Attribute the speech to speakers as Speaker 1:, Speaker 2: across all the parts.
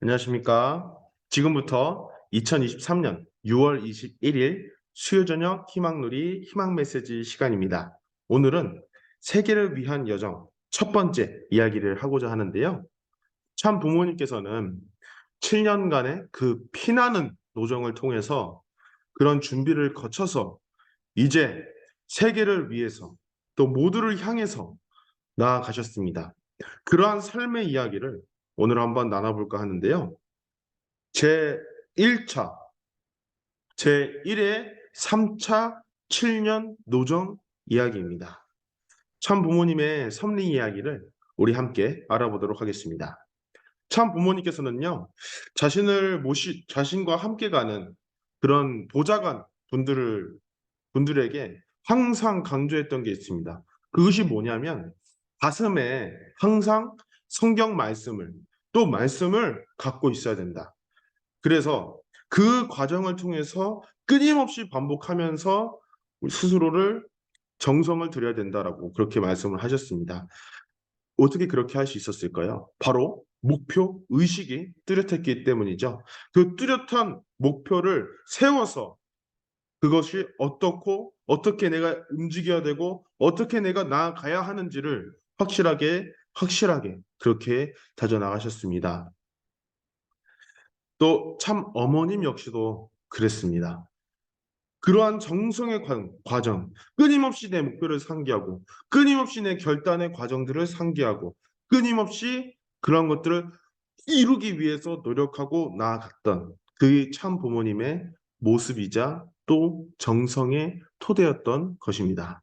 Speaker 1: 안녕하십니까. 지금부터 2023년 6월 21일 수요 저녁 희망누리 희망 메시지 시간입니다. 오늘은 세계를 위한 여정 첫 번째 이야기를 하고자 하는데요. 참 부모님께서는 7년간의 그 피나는 노정을 통해서 그런 준비를 거쳐서 이제 세계를 위해서 또 모두를 향해서 나아가셨습니다. 그러한 삶의 이야기를 오늘 한번 나눠볼까 하는데요. 제 1차, 제 1회 3차 7년 노정 이야기입니다. 참 부모님의 섭리 이야기를 우리 함께 알아보도록 하겠습니다. 참 부모님께서는요, 자신과 함께 가는 그런 보좌관 분들에게 항상 강조했던 게 있습니다. 그것이 뭐냐면, 가슴에 항상 성경 말씀을, 또 말씀을 갖고 있어야 된다. 그래서 그 과정을 통해서 끊임없이 반복하면서 스스로를 정성을 들여야 된다라고 그렇게 말씀을 하셨습니다. 어떻게 그렇게 할 수 있었을까요? 바로 목표 의식이 뚜렷했기 때문이죠. 그 뚜렷한 목표를 세워서 그것이 어떻게 내가 움직여야 되고 어떻게 내가 나아가야 하는지를 확실하게 그렇게 다져나가셨습니다. 또 참 어머님 역시도 그랬습니다. 그러한 정성의 과정, 끊임없이 내 목표를 상기하고, 끊임없이 내 결단의 과정들을 상기하고, 끊임없이 그러한 것들을 이루기 위해서 노력하고 나아갔던 그 참 부모님의 모습이자 또 정성의 토대였던 것입니다.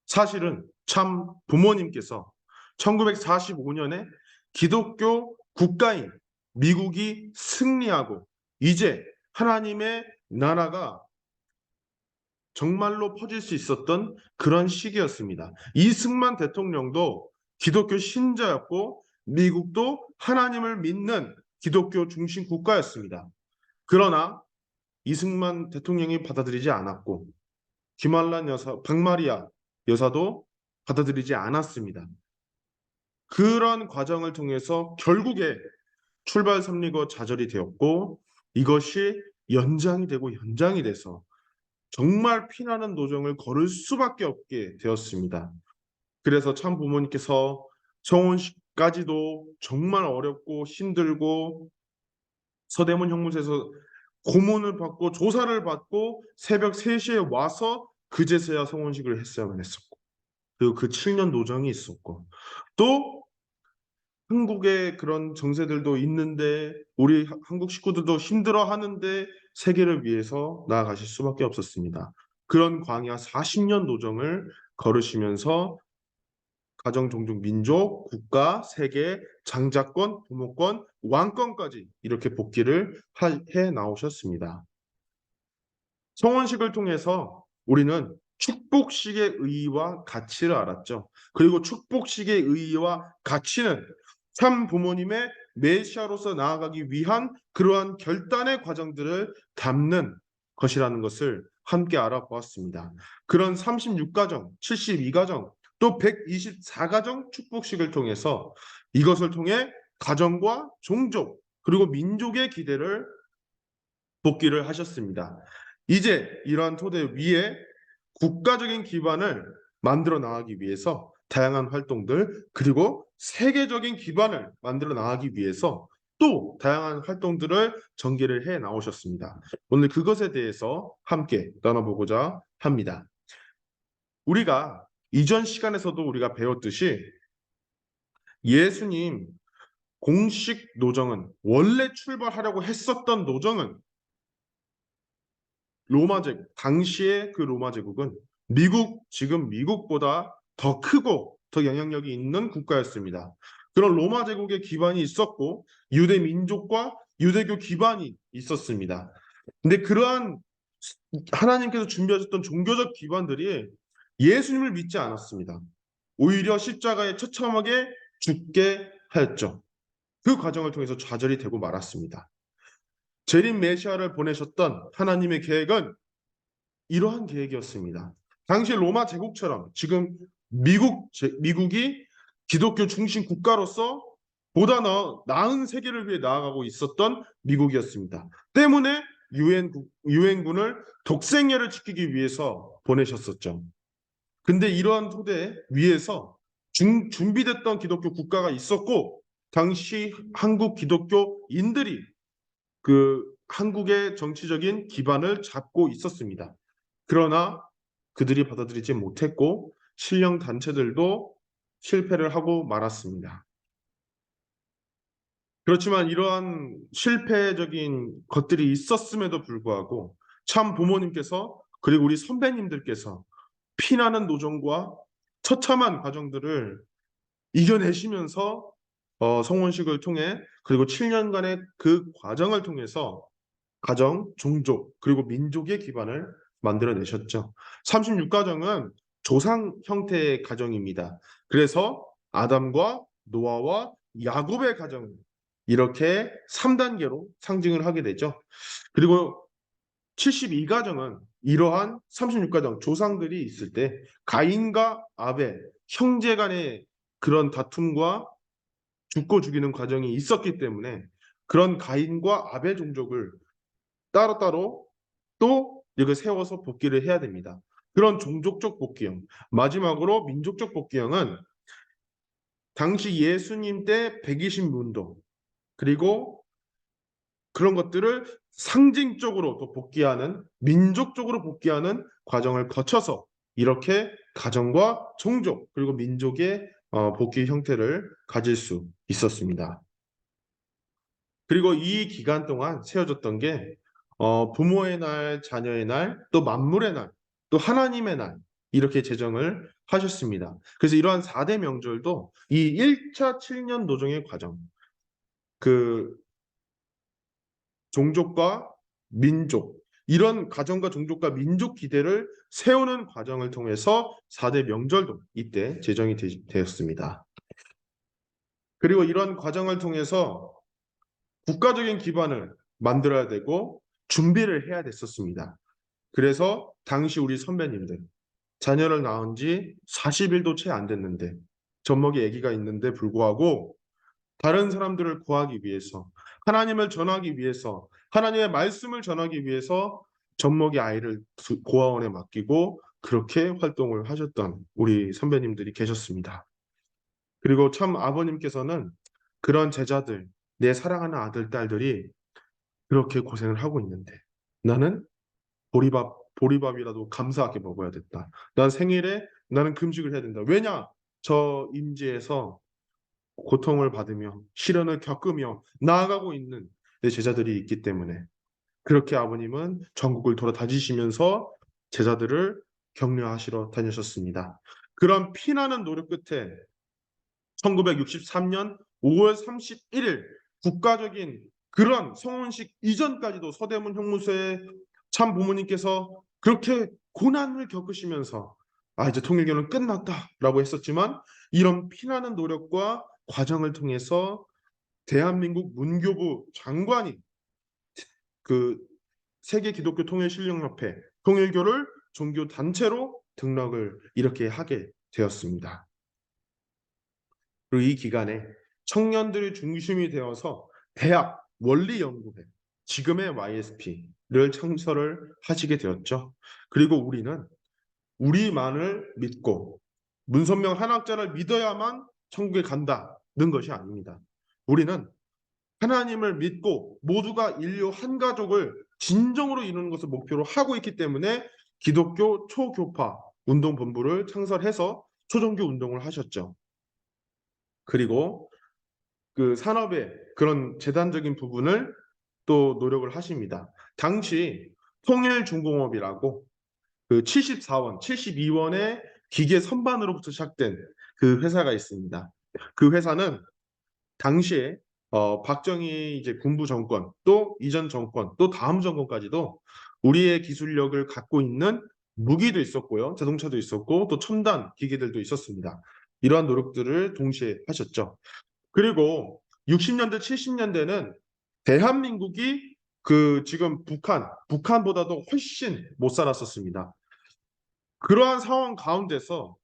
Speaker 1: 사실은 참 부모님께서 1945년에 기독교 국가인 미국이 승리하고 이제 하나님의 나라가 정말로 퍼질 수 있었던 그런 시기였습니다. 이승만 대통령도 기독교 신자였고 미국도 하나님을 믿는 기독교 중심 국가였습니다. 그러나 이승만 대통령이 받아들이지 않았고 김한란 여사, 박마리아 여사도 받아들이지 않았습니다. 그런 과정을 통해서 결국에 출발 삼리고 좌절이 되었고 이것이 연장이 돼서 정말 피나는 노정을 걸을 수밖에 없게 되었습니다. 그래서 참 부모님께서 정혼식까지도 정말 어렵고 힘들고 서대문 형무소에서 고문을 받고 조사를 받고 새벽 3시에 와서 그제서야 성혼식을 했어야만 했었고 그리고 그 7년 노정이 있었고 또 한국의 그런 정세들도 있는데 우리 한국 식구들도 힘들어 하는데 세계를 위해서 나아가실 수밖에 없었습니다. 그런 광야 40년 노정을 걸으시면서 가정, 종족, 민족, 국가, 세계, 장자권, 부모권, 왕권까지 이렇게 복귀를 해 나오셨습니다. 성원식을 통해서 우리는 축복식의 의의와 가치를 알았죠. 그리고 축복식의 의의와 가치는 참 부모님의 메시아로서 나아가기 위한 그러한 결단의 과정들을 담는 것이라는 것을 함께 알아보았습니다. 그런 36가정, 72가정, 또 124가정 축복식을 통해서 이것을 통해 가정과 종족 그리고 민족의 기대를 복귀를 하셨습니다. 이제 이러한 토대 위에 국가적인 기반을 만들어 나가기 위해서 다양한 활동들 그리고 세계적인 기반을 만들어 나가기 위해서 또 다양한 활동들을 전개를 해 나오셨습니다. 오늘 그것에 대해서 함께 나눠보고자 합니다. 우리가 이전 시간에서도 우리가 배웠듯이 예수님 공식 노정은 원래 출발하려고 했었던 노정은 로마 제국, 당시의 그 로마 제국은 지금 미국보다 더 크고 더 영향력이 있는 국가였습니다. 그런 로마 제국의 기반이 있었고 유대 민족과 유대교 기반이 있었습니다. 근데 그러한 하나님께서 준비하셨던 종교적 기반들이 예수님을 믿지 않았습니다. 오히려 십자가에 처참하게 죽게 하였죠. 그 과정을 통해서 좌절이 되고 말았습니다. 재림 메시아를 보내셨던 하나님의 계획은 이러한 계획이었습니다. 당시 로마 제국처럼 지금 미국이 기독교 중심 국가로서 보다 나은 세계를 위해 나아가고 있었던 미국이었습니다. 때문에 유엔군을 독생애를 지키기 위해서 보내셨었죠. 근데 이러한 토대 위에서 준비됐던 기독교 국가가 있었고, 당시 한국 기독교인들이 그 한국의 정치적인 기반을 잡고 있었습니다. 그러나 그들이 받아들이지 못했고, 신령 단체들도 실패를 하고 말았습니다. 그렇지만 이러한 실패적인 것들이 있었음에도 불구하고 참 부모님께서 그리고 우리 선배님들께서 피나는 노정과 처참한 과정들을 이겨내시면서 성원식을 통해 그리고 7년간의 그 과정을 통해서 가정, 종족, 그리고 민족의 기반을 만들어내셨죠. 36가정은 조상 형태의 가정입니다. 그래서 아담과 노아와 야곱의 가정, 이렇게 3단계로 상징을 하게 되죠. 그리고 72가정은 이러한 36가정 조상들이 있을 때 가인과 아벨, 형제 간의 그런 다툼과 죽고 죽이는 과정이 있었기 때문에 그런 가인과 아벨 종족을 따로따로 또 이렇게 세워서 복귀를 해야 됩니다. 그런 종족적 복귀형. 마지막으로 민족적 복귀형은 당시 예수님 때 120문도 그리고 그런 것들을 상징적으로 또 복귀하는 민족적으로 복귀하는 과정을 거쳐서 이렇게 가정과 종족 그리고 민족의 복귀 형태를 가질 수 있었습니다. 그리고 이 기간 동안 세워졌던 게 부모의 날, 자녀의 날, 또 만물의 날, 또 하나님의 날 이렇게 제정을 하셨습니다. 그래서 이러한 4대 명절도 이 1차 7년 노정의 과정, 그 종족과 민족, 이런 가정과 종족과 민족 기대를 세우는 과정을 통해서 4대 명절도 이때 제정이 되었습니다. 그리고 이런 과정을 통해서 국가적인 기반을 만들어야 되고 준비를 해야 됐었습니다. 그래서 당시 우리 선배님들 자녀를 낳은 지 40일도 채 안 됐는데 젖먹이 아기가 있는데 불구하고 다른 사람들을 구하기 위해서 하나님을 전하기 위해서 하나님의 말씀을 전하기 위해서 젖먹이 아이를 고아원에 맡기고 그렇게 활동을 하셨던 우리 선배님들이 계셨습니다. 그리고 참 아버님께서는 그런 제자들, 내 사랑하는 아들, 딸들이 그렇게 고생을 하고 있는데 나는 보리밥이라도 감사하게 먹어야 됐다. 난 생일에 나는 금식을 해야 된다. 왜냐? 저 임지에서 고통을 받으며 시련을 겪으며 나아가고 있는 내 제자들이 있기 때문에 그렇게 아버님은 전국을 돌아다니시면서 제자들을 격려하시러 다니셨습니다. 그런 피나는 노력 끝에 1963년 5월 31일 국가적인 그런 성혼식 이전까지도 서대문 형무소에 참 부모님께서 그렇게 고난을 겪으시면서 이제 통일교는 끝났다라고 했었지만 이런 피나는 노력과 과정을 통해서 대한민국 문교부 장관이 그 세계 기독교 통일신령협회 통일교를 종교 단체로 등록을 이렇게 하게 되었습니다. 그리고 이 기간에 청년들이 중심이 되어서 대학 원리연구회, 지금의 YSP를 창설을 하시게 되었죠. 그리고 우리는 우리만을 믿고 문선명 한학자를 믿어야만 천국에 간다는 것이 아닙니다. 우리는 하나님을 믿고 모두가 인류 한 가족을 진정으로 이루는 것을 목표로 하고 있기 때문에 기독교 초교파 운동본부를 창설해서 초종교 운동을 하셨죠. 그리고 그 산업의 그런 재단적인 부분을 또 노력을 하십니다. 당시 통일중공업이라고 그 74원, 72원의 기계 선반으로부터 시작된 그 회사가 있습니다. 그 회사는 당시에 박정희 이제 군부 정권, 또 이전 정권, 또 다음 정권까지도 우리의 기술력을 갖고 있는 무기도 있었고요, 자동차도 있었고, 또 첨단 기계들도 있었습니다. 이러한 노력들을 동시에 하셨죠. 그리고 60년대, 70년대는 대한민국이 그 지금 북한보다도 훨씬 못 살았었습니다. 그러한 상황 가운데서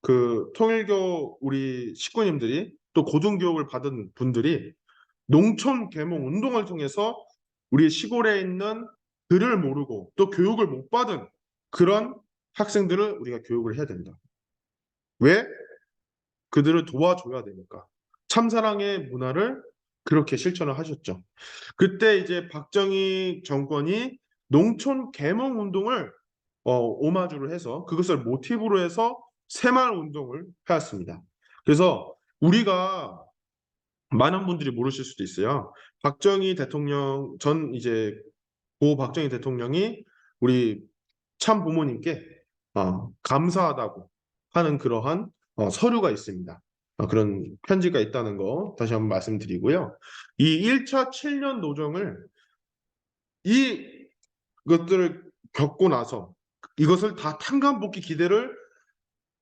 Speaker 1: 그 통일교 우리 식구님들이 또 고등교육을 받은 분들이 농촌 계몽 운동을 통해서 우리 시골에 있는 글을 모르고 또 교육을 못 받은 그런 학생들을 우리가 교육을 해야 된다. 왜? 그들을 도와줘야 되니까. 참사랑의 문화를 그렇게 실천을 하셨죠. 그때 이제 박정희 정권이 농촌 계몽 운동을 오마주를 해서 그것을 모티브로 해서 새마을 운동을 해왔습니다. 그래서 우리가 많은 분들이 모르실 수도 있어요. 박정희 대통령 전 이제 고 박정희 대통령이 우리 참 부모님께 감사하다고 하는 그러한 서류가 있습니다. 그런 편지가 있다는 거 다시 한번 말씀드리고요. 이 1차 7년 노정을 이것들을 겪고 나서 이것을 다 탄감복귀 기대를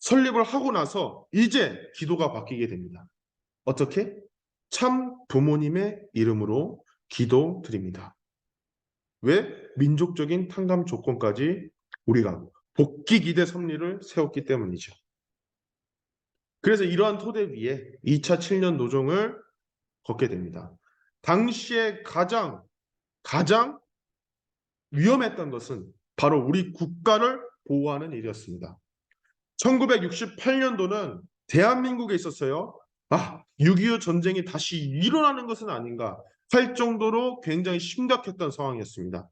Speaker 1: 설립을 하고 나서 이제 기도가 바뀌게 됩니다. 어떻게? 참 부모님의 이름으로 기도드립니다. 왜? 민족적인 탕감 조건까지 우리가 복귀 기대 섭리를 세웠기 때문이죠. 그래서 이러한 토대 위에 2차 7년 노정을 걷게 됩니다. 당시에 가장 위험했던 것은 바로 우리 국가를 보호하는 일이었습니다. 1968년도는 대한민국에 있었어요. 6.25 전쟁이 다시 일어나는 것은 아닌가 할 정도로 굉장히 심각했던 상황이었습니다.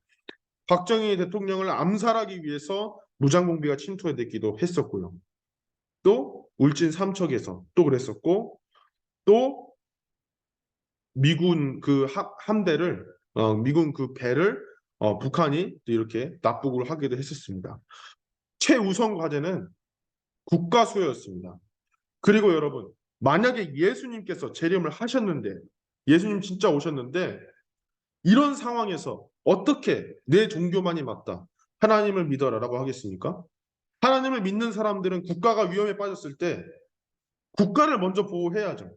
Speaker 1: 박정희 대통령을 암살하기 위해서 무장공비가 침투해댔기도 했었고요. 또 울진 삼척에서 또 그랬었고 또 미군 그 함대를 미군 그 배를 북한이 이렇게 납북을 하기도 했었습니다. 최우선 과제는 국가 수호였습니다. 그리고 여러분 만약에 예수님께서 재림을 하셨는데 예수님 진짜 오셨는데 이런 상황에서 어떻게 내 종교만이 맞다 하나님을 믿어라라고 하겠습니까? 하나님을 믿는 사람들은 국가가 위험에 빠졌을 때 국가를 먼저 보호해야죠.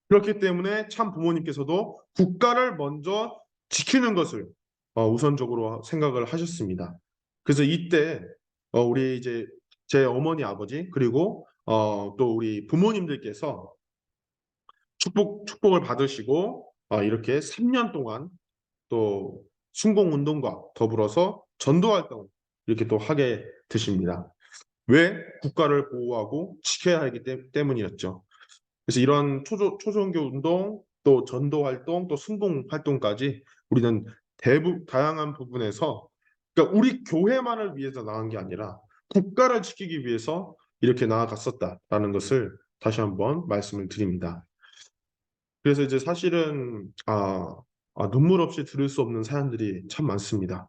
Speaker 1: 그렇기 때문에 참 부모님께서도 국가를 먼저 지키는 것을 우선적으로 생각을 하셨습니다. 그래서 이때 우리 이제 제 어머니 아버지 그리고 또 우리 부모님들께서 축복을 받으시고 이렇게 3년 동안 또 순공운동과 더불어서 전도활동 이렇게 또 하게 되십니다. 왜? 국가를 보호하고 지켜야 하기 때문이었죠. 그래서 이런 초종교 운동, 또 전도 활동, 또 순공 활동까지 우리는 다양한 부분에서 그러니까 우리 교회만을 위해서 나간 게 아니라 국가를 지키기 위해서 이렇게 나아갔었다라는 것을 다시 한번 말씀을 드립니다. 그래서 이제 사실은 눈물 없이 들을 수 없는 사연들이 참 많습니다.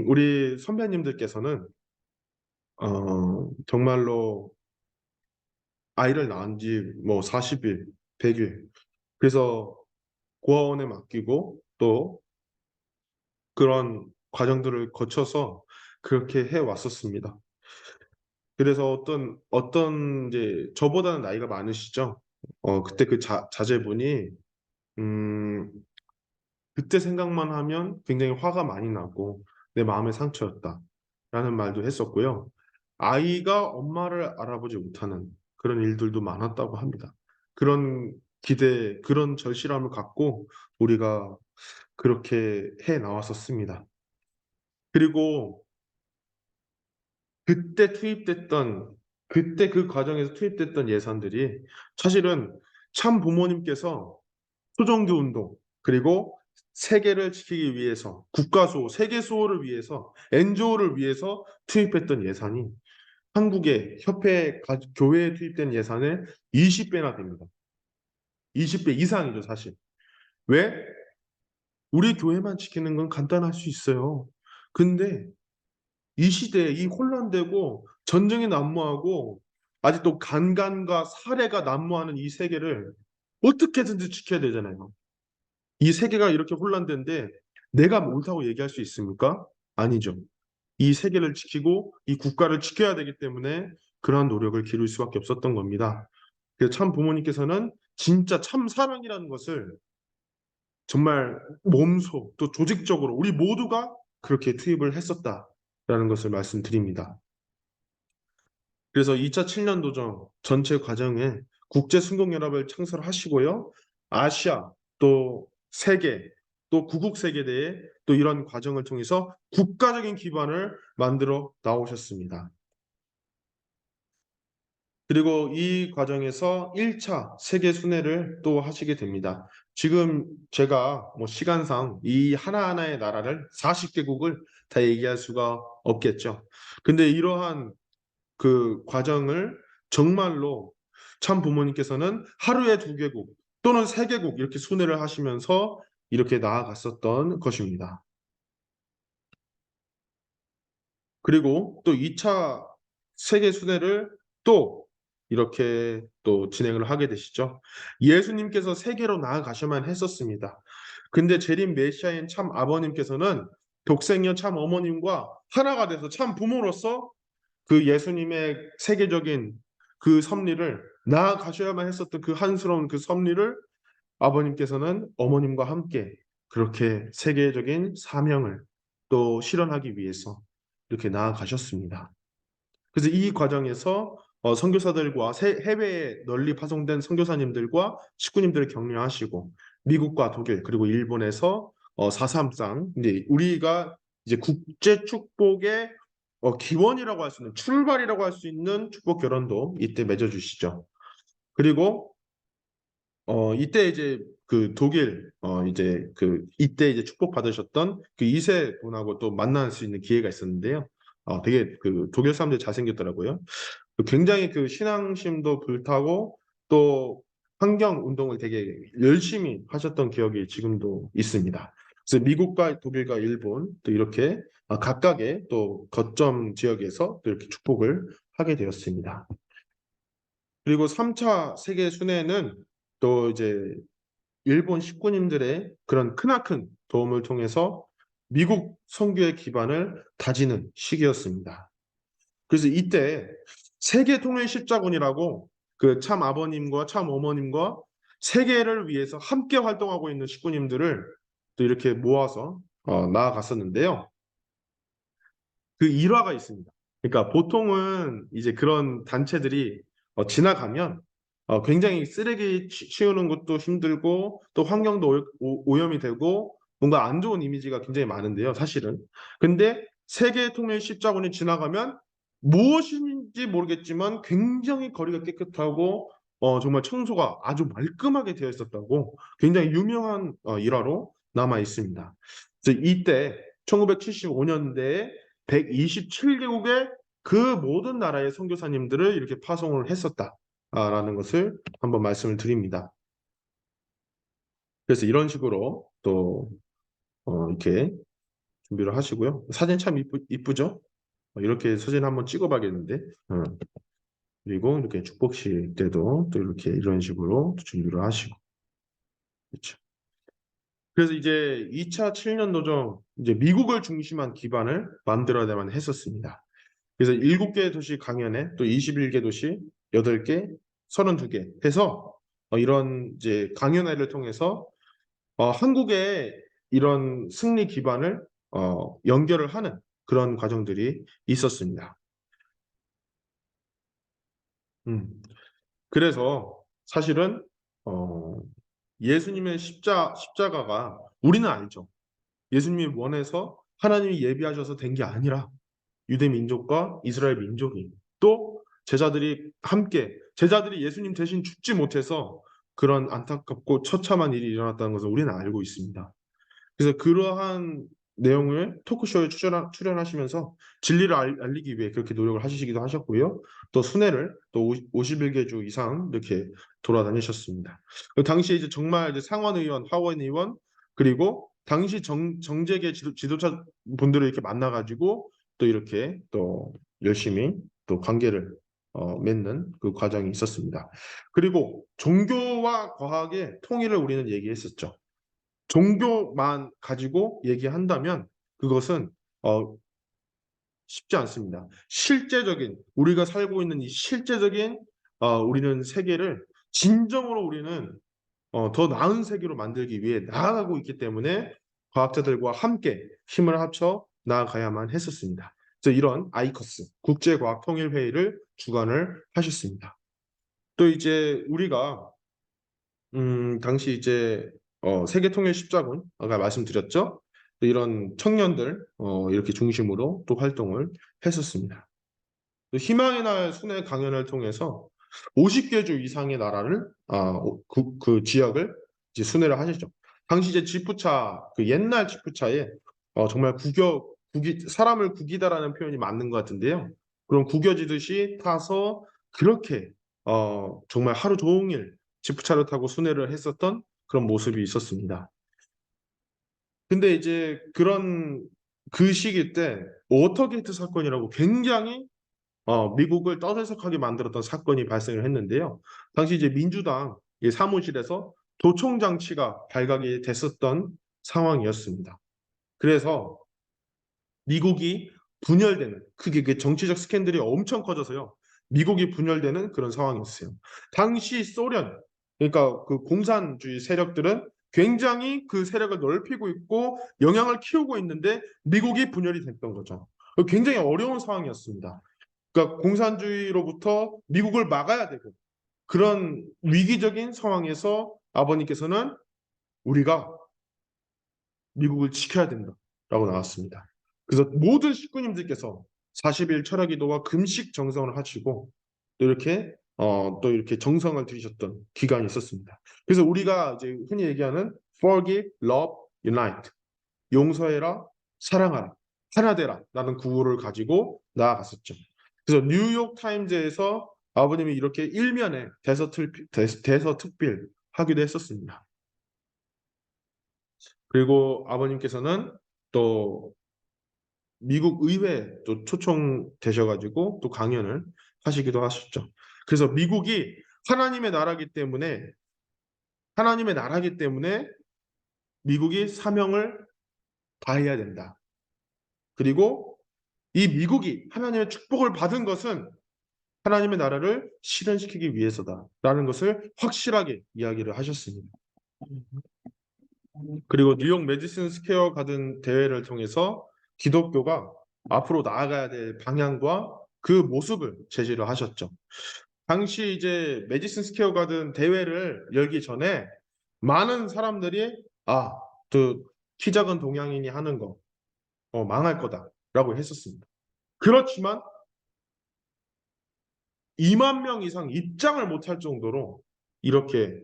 Speaker 1: 우리 선배님들께서는 정말로 아이를 낳은 지 뭐 40일, 100일. 그래서 고아원에 맡기고 또 그런 과정들을 거쳐서 그렇게 해 왔었습니다. 그래서 어떤 이제 저보다는 나이가 많으시죠. 그때 그 자제분이 음, 그때 생각만 하면 굉장히 화가 많이 나고 내 마음의 상처였다라는 말도 했었고요. 아이가 엄마를 알아보지 못하는 그런 일들도 많았다고 합니다. 그런 그런 절실함을 갖고 우리가 그렇게 해 나왔었습니다. 그리고 그때 투입됐던 그때 그 과정에서 투입됐던 예산들이 사실은 참 부모님께서 초종교 운동 그리고 세계를 지키기 위해서 국가수호, 세계수호를 위해서 엔조를 위해서 투입했던 예산이 한국의 교회에 투입된 예산의 20배나 됩니다. 20배 이상이죠, 사실. 왜? 우리 교회만 지키는 건 간단할 수 있어요. 근데 이 시대에 이 혼란되고 전쟁이 난무하고 아직도 간간과 살해가 난무하는 이 세계를 어떻게든지 지켜야 되잖아요. 이 세계가 이렇게 혼란된데 내가 옳다고 얘기할 수 있습니까? 아니죠. 이 세계를 지키고 이 국가를 지켜야 되기 때문에 그러한 노력을 기울일 수밖에 없었던 겁니다. 그래서 참 부모님께서는 진짜 참 사랑이라는 것을 정말 몸소 또 조직적으로 우리 모두가 그렇게 투입을 했었다라는 것을 말씀드립니다. 그래서 2차 7년 도정 전체 과정에 국제순공연합을 창설하시고요. 아시아, 또 세계, 또 구국 세계대에 또 이런 과정을 통해서 국가적인 기반을 만들어 나오셨습니다. 그리고 이 과정에서 1차 세계 순회를 또 하시게 됩니다. 지금 제가 뭐 시간상 이 하나하나의 나라를 40개국을 다 얘기할 수가 없겠죠. 근데 이러한 그 과정을 정말로 참 부모님께서는 하루에 2개국 또는 3개국 이렇게 순회를 하시면서 이렇게 나아갔었던 것입니다. 그리고 또 2차 세계 순회를 또 이렇게 또 진행을 하게 되시죠. 예수님께서 세계로 나아가셔만 했었습니다. 근데 재림 메시아인 참 아버님께서는 독생녀 참 어머님과 하나가 돼서 참 부모로서 그 예수님의 세계적인 그 섭리를 나아가셔야만 했었던 그 한스러운 그 섭리를 아버님께서는 어머님과 함께 그렇게 세계적인 사명을 또 실현하기 위해서 이렇게 나아가셨습니다. 그래서 이 과정에서 선교사들과 해외에 널리 파송된 선교사님들과 식구님들을 격려하시고 미국과 독일 그리고 일본에서 4.3상 이제 우리가 이제 국제 축복의 기원이라고 할 수 있는 출발이라고 할 수 있는 축복 결혼도 이때 맺어주시죠. 그리고 이때 이제 그 독일 이제 그 이때 이제 축복 받으셨던 그 2세 분하고 또 만날 수 있는 기회가 있었는데요. 되게 그 독일 사람들이 잘생겼더라고요. 굉장히 그 신앙심도 불타고 또 환경 운동을 되게 열심히 하셨던 기억이 지금도 있습니다. 그래서 미국과 독일과 일본 또 이렇게 각각의 또 거점 지역에서 또 이렇게 축복을 하게 되었습니다. 그리고 3차 세계 순회는 또 이제 일본 식구님들의 그런 크나큰 도움을 통해서 미국 선교의 기반을 다지는 시기였습니다. 그래서 이때 세계 통일 십자군이라고 그 참 아버님과 참 어머님과 세계를 위해서 함께 활동하고 있는 식구님들을 또 이렇게 모아서 나아갔었는데요. 그 일화가 있습니다. 그러니까 보통은 이제 그런 단체들이 지나가면 굉장히 쓰레기 치우는 것도 힘들고 또 환경도 오염이 되고 뭔가 안 좋은 이미지가 굉장히 많은데요, 사실은. 근데 세계 통일 십자군이 지나가면 무엇인지 모르겠지만 굉장히 거리가 깨끗하고 정말 청소가 아주 말끔하게 되어 있었다고 굉장히 유명한 일화로 남아 있습니다. 그래서 이때 1975년대에 127개국의 그 모든 나라의 선교사님들을 이렇게 파송을 했었다라는 것을 한번 말씀을 드립니다. 그래서 이런 식으로 또 이렇게 준비를 하시고요. 사진 참 이쁘죠? 이렇게 사진 한번 찍어봐야겠는데. 그리고 이렇게 축복식 때도 또 이렇게 이런 식으로 준비를 하시고. 그렇죠. 그래서 이제 2차 7년 노정 이제 미국을 중심한 기반을 만들어야만 했었습니다. 그래서 7개 도시 강연에 또 21개 도시 8개, 32개 해서 이런 이제 강연회를 통해서 한국의 이런 승리 기반을 연결을 하는 그런 과정들이 있었습니다. 음. 그래서 사실은 어, 예수님의 십자가가 우리는 알죠. 예수님이 원해서 하나님이 예비하셔서 된 게 아니라 유대 민족과 이스라엘 민족이 또 제자들이 함께 제자들이 예수님 대신 죽지 못해서 그런 안타깝고 처참한 일이 일어났다는 것을 우리는 알고 있습니다. 그래서 그러한 내용을 토크쇼에 출연하시면서 진리를 알리기 위해 그렇게 노력을 하시기도 하셨고요. 또 순회를 또 51개 주 이상 이렇게 돌아다니셨습니다. 그 당시에 이제 정말 이제 상원 의원, 하원 의원 그리고 당시 정재계 지도자 분들을 이렇게 만나가지고 또 이렇게 또 열심히 또 관계를 맺는 그 과정이 있었습니다. 그리고 종교와 과학의 통일을 우리는 얘기했었죠. 종교만 가지고 얘기한다면 그것은 어, 쉽지 않습니다. 실제적인 우리가 살고 있는 이 실제적인 우리는 세계를 진정으로 우리는 더 나은 세계로 만들기 위해 나아가고 있기 때문에 과학자들과 함께 힘을 합쳐 나아가야만 했었습니다. 그래서 이런 아이커스 국제과학통일회의를 주관을 하셨습니다. 또 이제 우리가 당시 이제 세계통일십자군 아까 말씀드렸죠. 또 이런 청년들 이렇게 중심으로 또 활동을 했었습니다. 또 희망의 날 순회 강연을 통해서 50개 주 이상의 나라를 그 지역을 이제 순회를 하시죠. 당시 이제 지프차 그 옛날 지프차에 정말 사람을 구기다라는 표현이 맞는 것 같은데요. 그런 구겨지듯이 타서 그렇게 정말 하루 종일 지프차를 타고 순회를 했었던 그런 모습이 있었습니다. 근데 이제 그런 그 시기 때 워터게이트 사건이라고 굉장히 미국을 떠들썩하게 만들었던 사건이 발생을 했는데요. 당시 이제 민주당 이 사무실에서 도청 장치가 발각이 됐었던 상황이었습니다. 그래서 미국이 분열되는 그게 그 정치적 스캔들이 엄청 커져서요. 미국이 분열되는 그런 상황이었어요. 당시 소련 그러니까 그 공산주의 세력들은 굉장히 그 세력을 넓히고 있고 영향을 키우고 있는데 미국이 분열이 됐던 거죠. 굉장히 어려운 상황이었습니다. 그러니까 공산주의로부터 미국을 막아야 되고 그런 위기적인 상황에서 아버님께서는 우리가 미국을 지켜야 된다라고 나왔습니다. 그래서 모든 식구님들께서 40일 철학 기도와 금식 정성을 하시고 또 이렇게 정성을 들이셨던 기간이 있었습니다. 그래서 우리가 이제 흔히 얘기하는 forgive, love, unite 용서해라, 사랑하라, 하나 되라라는 구호를 가지고 나아갔었죠. 그래서 뉴욕 타임즈에서 아버님이 이렇게 일면에 대서특필 하기도 했었습니다. 그리고 아버님께서는 또 미국 의회에 또 초청되셔가지고 또 강연을 하시기도 하셨죠. 그래서 미국이 하나님의 나라기 때문에 하나님의 나라기 때문에 미국이 사명을 다해야 된다. 그리고 이 미국이 하나님의 축복을 받은 것은 하나님의 나라를 실현시키기 위해서다라는 것을 확실하게 이야기를 하셨습니다. 그리고 뉴욕 매디슨 스퀘어 가든 대회를 통해서 기독교가 앞으로 나아가야 될 방향과 그 모습을 제시를 하셨죠. 당시 이제 매디슨 스퀘어 가든 대회를 열기 전에 많은 사람들이 그 키 작은 동양인이 하는 거 망할 거다라고 했었습니다. 그렇지만 2만 명 이상 입장을 못할 정도로 이렇게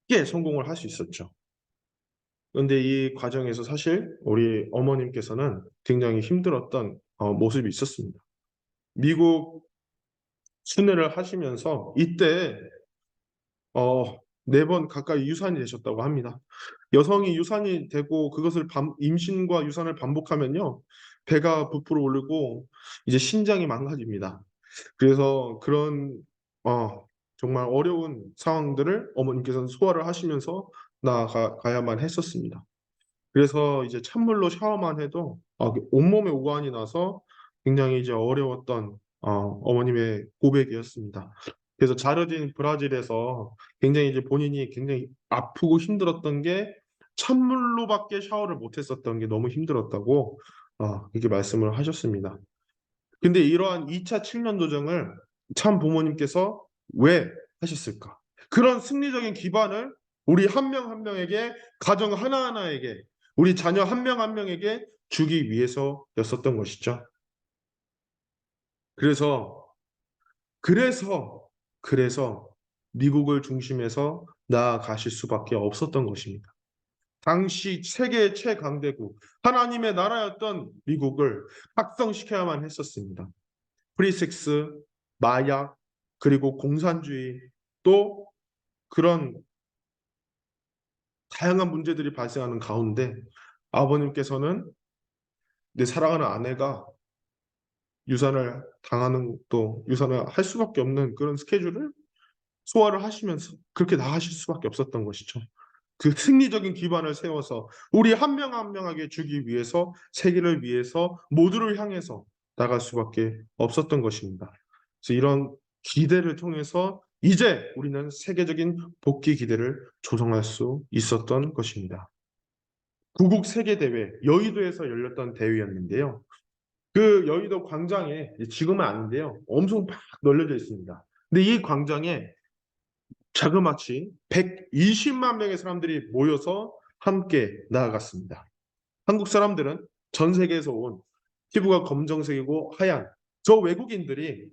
Speaker 1: 크게 성공을 할 수 있었죠. 그런데 이 과정에서 사실 우리 어머님께서는 굉장히 힘들었던 모습이 있었습니다. 미국 순회를 하시면서 이때 어, 4번 가까이 유산이 되셨다고 합니다. 여성이 유산이 되고 그것을 임신과 유산을 반복하면요. 배가 부풀어 오르고 이제 신장이 망가집니다. 그래서 그런 정말 어려운 상황들을 어머님께서는 소화를 하시면서 나아가야만 했었습니다. 그래서 이제 찬물로 샤워만 해도 온몸에 오한이 나서 굉장히 이제 어려웠던 어머님의 고백이었습니다. 그래서 자르딘 브라질에서 굉장히 이제 본인이 굉장히 아프고 힘들었던 게 찬물로밖에 샤워를 못했었던 게 너무 힘들었다고 이렇게 말씀을 하셨습니다. 근데 이러한 2차 칠면 도정을 참 부모님께서 왜 하셨을까? 그런 승리적인 기반을 우리 한 명 한 명에게, 가정 하나하나에게, 우리 자녀 한 명 한 명에게 주기 위해서였었던 것이죠. 그래서, 그래서, 그래서 미국을 중심해서 나아가실 수밖에 없었던 것입니다. 당시 세계 최강대국, 하나님의 나라였던 미국을 각성시켜야만 했었습니다. 프리섹스, 마약, 그리고 공산주의, 또 그런 다양한 문제들이 발생하는 가운데 아버님께서는 내 사랑하는 아내가 유산을 당하는 또 유산을 할 수밖에 없는 그런 스케줄을 소화를 하시면서 그렇게 나가실 수밖에 없었던 것이죠. 그 승리적인 기반을 세워서 우리 한 명 한 명에게 주기 위해서 세계를 위해서 모두를 향해서 나갈 수밖에 없었던 것입니다. 그래서 이런 기대를 통해서 이제 우리는 세계적인 복귀 기대를 조성할 수 있었던 것입니다. 구국 세계대회 여의도에서 열렸던 대회였는데요. 그 여의도 광장에 지금은 아닌데요. 엄청 막 널려져 있습니다. 근데 이 광장에 자그마치 120만 명의 사람들이 모여서 함께 나아갔습니다. 한국 사람들은 전 세계에서 온 피부가 검정색이고 하얀 저 외국인들이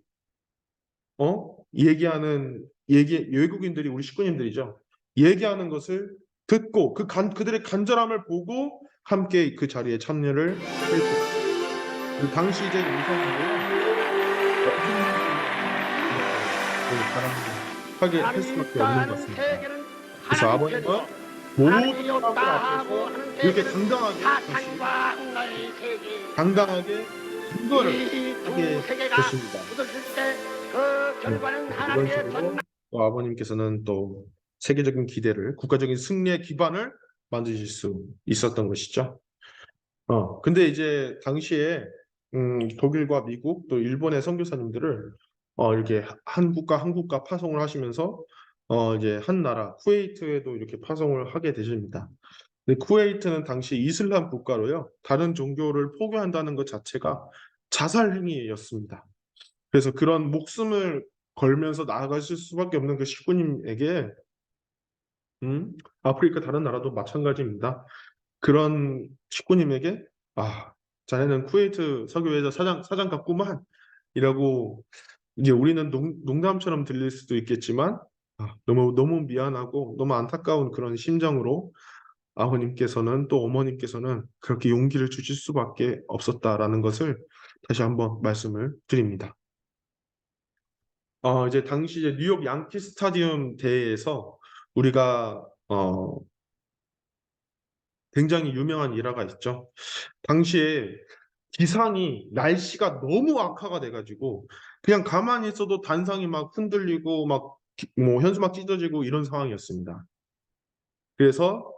Speaker 1: 외국인들이 우리 식구님들이죠. 얘기하는 것을 듣고 그들의 간절함을 보고 함께 그 자리에 참여를 했고 그 당시 이제 하게 할 수밖에 없는 것 같습니다. 그래서 아버님은 모든 사람들 앞에서 이렇게 당당하게 이거를 하게 됐습니다. 이런 식으로 또 아버님께서는 또 세계적인 기대를, 국가적인 승리의 기반을 만드실 수 있었던 것이죠. 근데 이제 당시에 독일과 미국 또 일본의 선교사님들을 이렇게 한 국가 파송을 하시면서 이제 한 나라 쿠웨이트에도 이렇게 파송을 하게 되십니다. 근데 쿠웨이트는 당시 이슬람 국가로요. 다른 종교를 포교한다는 것 자체가 자살 행위였습니다. 그래서 그런 목숨을 걸면서 나아가실 수밖에 없는 그 식구님에게 아프리카 다른 나라도 마찬가지입니다. 그런 식구님에게 자네는 쿠웨이트 석유회사 사장 같구만 이라고 이제 우리는 농담처럼 들릴 수도 있겠지만 너무 미안하고 너무 안타까운 그런 심정으로 아버님께서는 또 어머님께서는 그렇게 용기를 주실 수밖에 없었다라는 것을 다시 한번 말씀을 드립니다. 이제 당시 이제 뉴욕 양키 스타디움 대회에서 우리가 굉장히 유명한 일화가 있죠. 당시에 기상이 날씨가 너무 악화가 돼가지고 그냥 가만히 있어도 단상이 막 흔들리고 막 뭐 현수막 찢어지고 이런 상황이었습니다. 그래서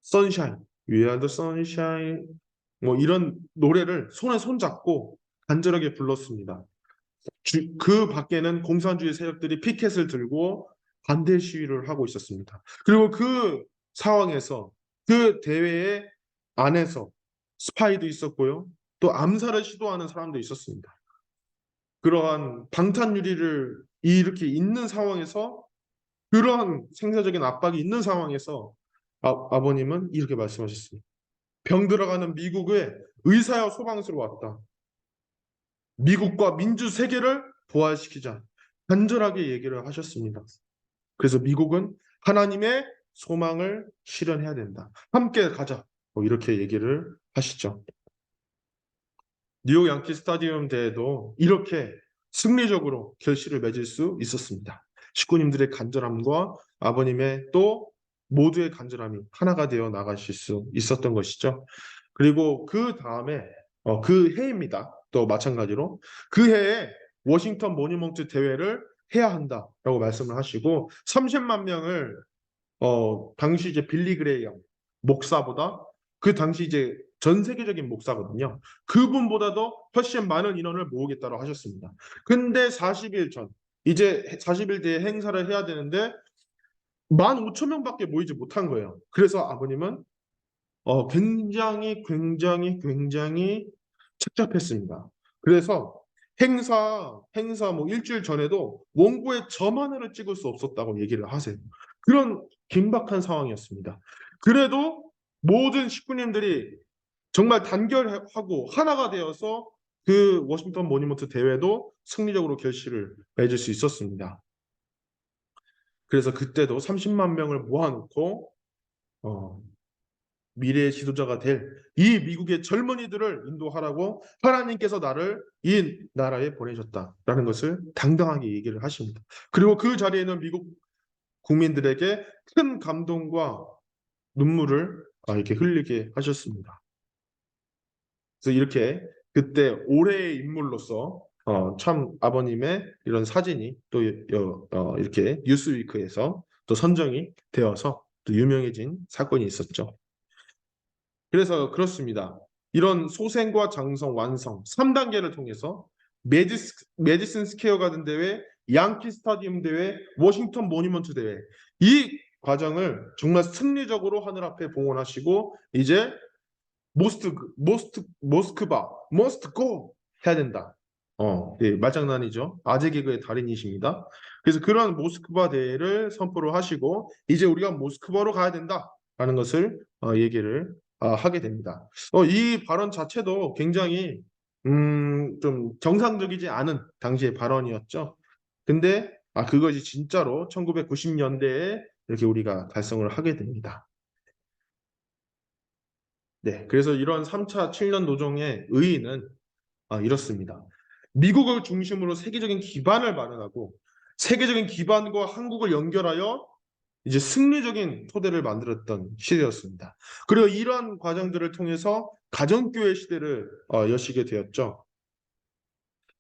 Speaker 1: 선샤인, We are the sunshine 뭐 이런 노래를 손에 손잡고 간절하게 불렀습니다. 그 밖에는 공산주의 세력들이 피켓을 들고 반대 시위를 하고 있었습니다. 그리고 그 상황에서 그 대회 안에서 스파이도 있었고요. 또 암살을 시도하는 사람도 있었습니다. 그러한 방탄 유리를 이렇게 있는 상황에서 그러한 생사적인 압박이 있는 상황에서 아버님은 이렇게 말씀하셨습니다. 병들어가는 미국의 의사여 소방서로 왔다. 미국과 민주 세계를 부활시키자. 간절하게 얘기를 하셨습니다. 그래서 미국은 하나님의 소망을 실현해야 된다. 함께 가자. 이렇게 얘기를 하시죠. 뉴욕 양키 스타디움 대회도 이렇게 승리적으로 결실을 맺을 수 있었습니다. 식구님들의 간절함과 아버님의 또 모두의 간절함이 하나가 되어 나가실 수 있었던 것이죠. 그리고 그 다음에 그 해입니다. 또 마찬가지로 그 해에 워싱턴 모니먼트 대회를 해야 한다라고 말씀을 하시고 30만 명을 당시 이제 빌리 그레이엄 목사보다 그 당시 이제 전 세계적인 목사거든요. 그분보다도 훨씬 많은 인원을 모으겠다고 하셨습니다. 근데 40일 전 이제 40일 뒤에 행사를 해야 되는데 15,000명밖에 모이지 못한 거예요. 그래서 아버님은 굉장히 착잡했습니다. 그래서 행사 뭐 일주일 전에도 원고에 점 하나를 찍을 수 없었다고 얘기를 하세요. 그런 긴박한 상황이었습니다. 그래도 모든 식구님들이 정말 단결하고 하나가 되어서 그 워싱턴 모니먼트 대회도 승리적으로 결실을 맺을 수 있었습니다. 그래서 그때도 30만 명을 모아놓고 미래의 지도자가 될 이 미국의 젊은이들을 인도하라고 하나님께서 나를 이 나라에 보내셨다라는 것을 당당하게 얘기를 하십니다. 그리고 그 자리에는 미국 국민들에게 큰 감동과 눈물을 이렇게 흘리게 하셨습니다. 그래서 이렇게 그때 올해의 인물로서 참 아버님의 이런 사진이 또 이렇게 뉴스위크에서 또 선정이 되어서 또 유명해진 사건이 있었죠. 그래서 그렇습니다. 이런 소생과 장성, 완성 3단계를 통해서 메디슨 스퀘어 가든 대회, 양키 스타디움 대회, 워싱턴 모니먼트 대회 이 과정을 정말 승리적으로 하늘 앞에 봉헌하시고 이제 모스트 고 해야 된다. 예, 말장난이죠. 아재 개그의 달인이십니다. 그래서 그런 모스크바 대회를 선포를 하시고 이제 우리가 모스크바로 가야 된다라는 것을 얘기를 하게 됩니다. 이 발언 자체도 굉장히 좀 정상적이지 않은 당시의 발언이었죠. 근데 그것이 진짜로 1990년대에 이렇게 우리가 달성을 하게 됩니다. 네, 그래서 이런 3차 7년 노정의 의의는 이렇습니다. 미국을 중심으로 세계적인 기반을 마련하고 세계적인 기반과 한국을 연결하여 이제 승리적인 토대를 만들었던 시대였습니다. 그리고 이러한 과정들을 통해서 가정교회 시대를 여시게 되었죠.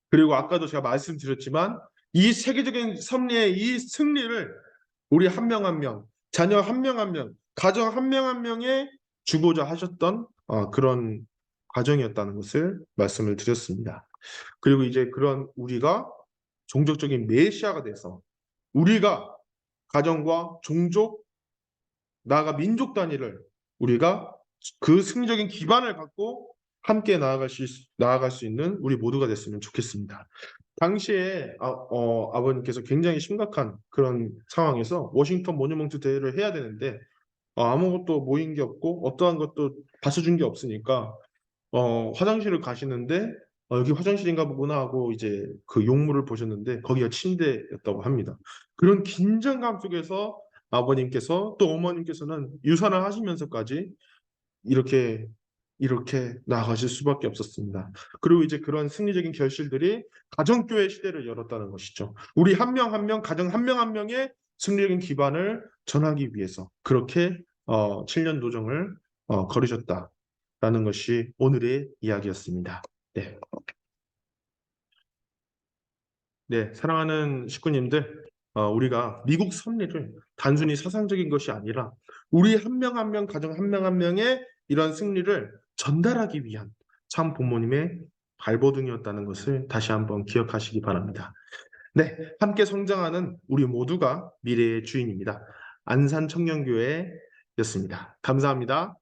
Speaker 1: 그리고 아까도 제가 말씀드렸지만 이 세계적인 섭리의 이 승리를 우리 한 명 한 명, 자녀 한 명 한 명, 가정 한 명 한 명에 주고자 하셨던 그런 과정이었다는 것을 말씀을 드렸습니다. 그리고 이제 그런 우리가 종족적인 메시아가 돼서 우리가 가정과 종족, 나아가 민족 단위를 우리가 그 승리적인 기반을 갖고 함께 나아갈 수 있는 우리 모두가 됐으면 좋겠습니다. 당시에 아버님께서 굉장히 심각한 그런 상황에서 워싱턴 모뉴먼트 대회를 해야 되는데 아무것도 모인 게 없고 어떠한 것도 받쳐준 게 없으니까 화장실을 가시는데 여기 화장실인가 보구나 하고 이제 그 용물을 보셨는데 거기가 침대였다고 합니다. 그런 긴장감 속에서 아버님께서 또 어머님께서는 유산을 하시면서까지 이렇게 나아가실 수밖에 없었습니다. 그리고 이제 그런 승리적인 결실들이 가정교회 시대를 열었다는 것이죠. 우리 한 명 한 명, 가정 한 명 한 명의 승리적인 기반을 전하기 위해서 그렇게 7년 노정을 걸으셨다라는 것이 오늘의 이야기였습니다. 네. 네, 사랑하는 식구님들, 우리가 미국 섭리를 단순히 사상적인 것이 아니라 우리 한 명 한 명, 가정 한 명 한 명의 이런 승리를 전달하기 위한 참 부모님의 발버둥이었다는 것을 다시 한번 기억하시기 바랍니다. 네, 함께 성장하는 우리 모두가 미래의 주인입니다. 안산 청년교회였습니다. 감사합니다.